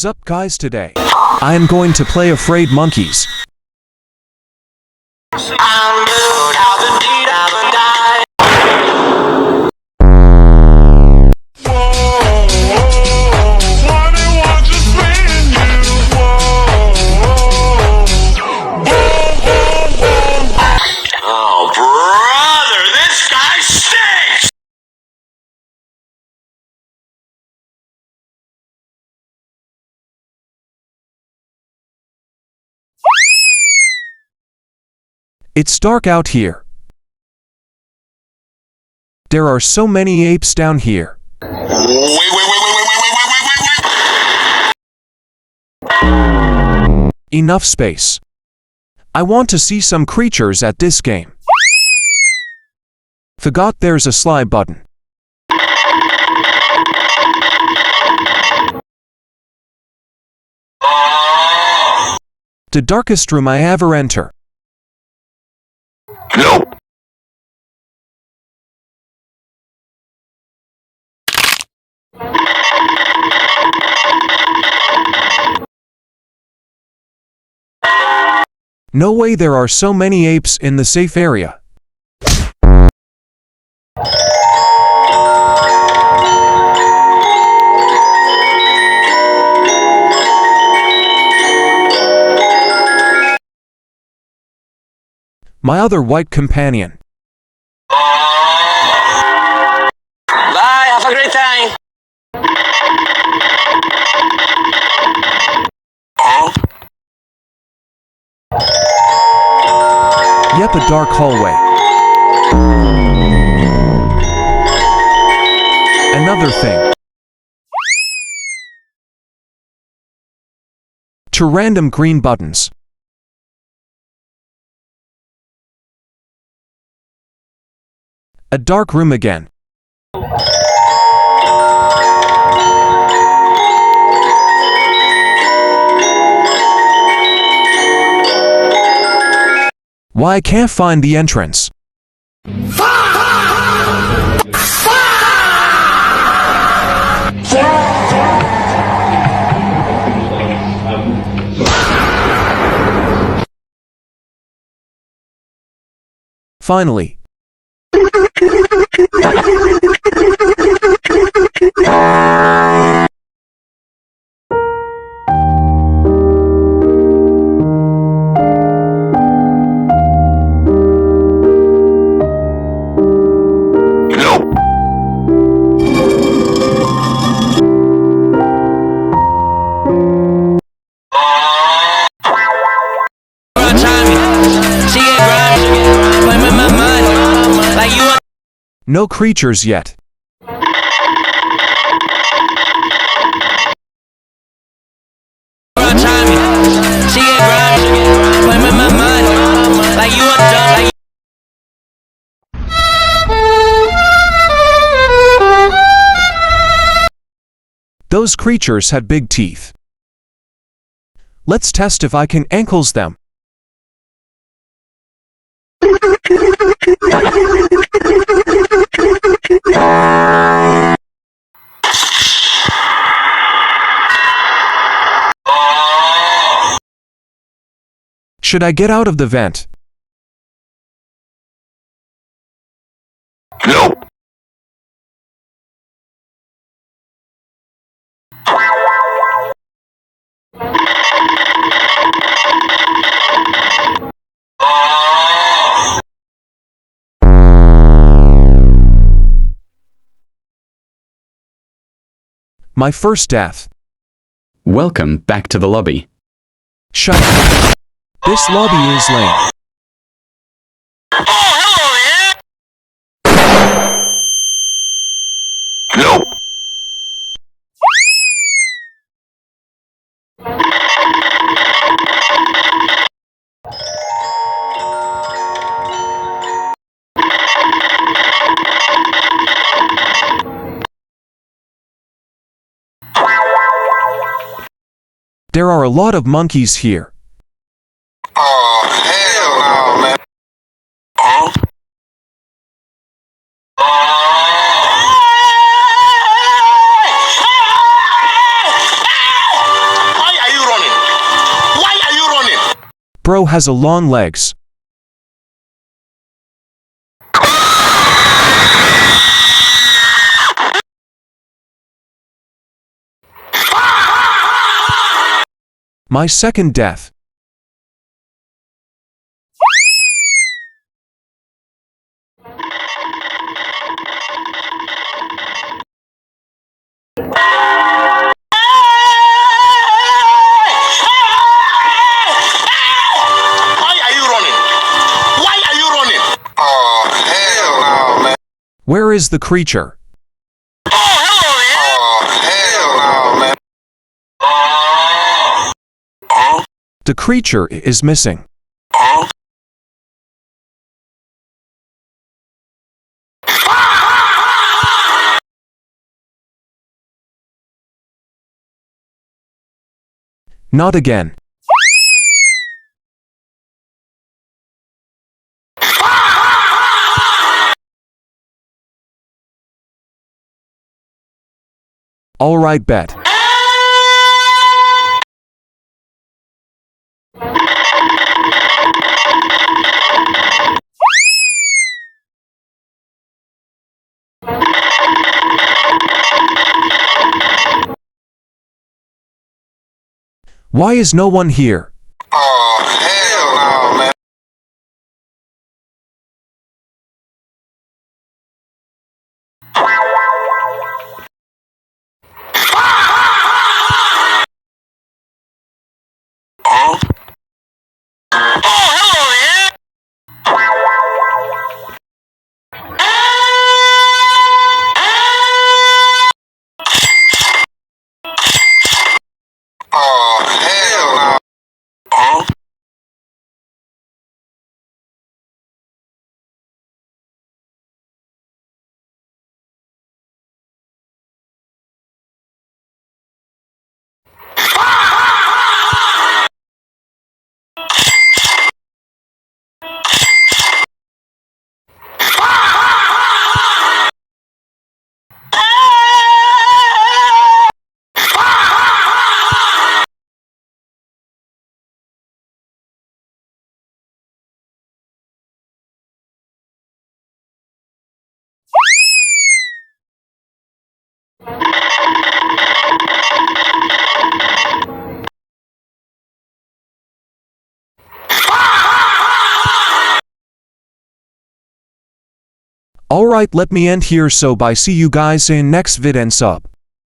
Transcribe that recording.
Sup guys, today I am going to play Afraid Monkeys. Oh, brother, this guy stinks! It's dark out here. There are so many apes down here. Wait. Enough space. I want to see some creatures at this game. Forgot there's a slide button. The darkest room I ever enter. Nope. No way there are so many apes in the safe area. My other white companion. Bye, have a great time. Yep, a dark hallway. Another thing. Two random green buttons. A dark room again. Why I can't find the entrance. Finally. No creatures yet. Those creatures had big teeth. Let's test if I can ankles them. Should I get out of the vent? Nope. My first death. Welcome back to the lobby. Shut up. This lobby is lame. Nope. There are a lot of monkeys here. Oh, hell no, man. bro has a long legs. My second death. Why are you running? Why are you running? Oh, hell no, man. Where is the creature? Oh, hello, man. Oh, hell no, man. The creature is missing. Not again. All right, bet. Why is no one here? Oh, hell no, man. Oh, hello, man. Oh, hell no. Alright, let me end here, so bye, see you guys in next vid and sub.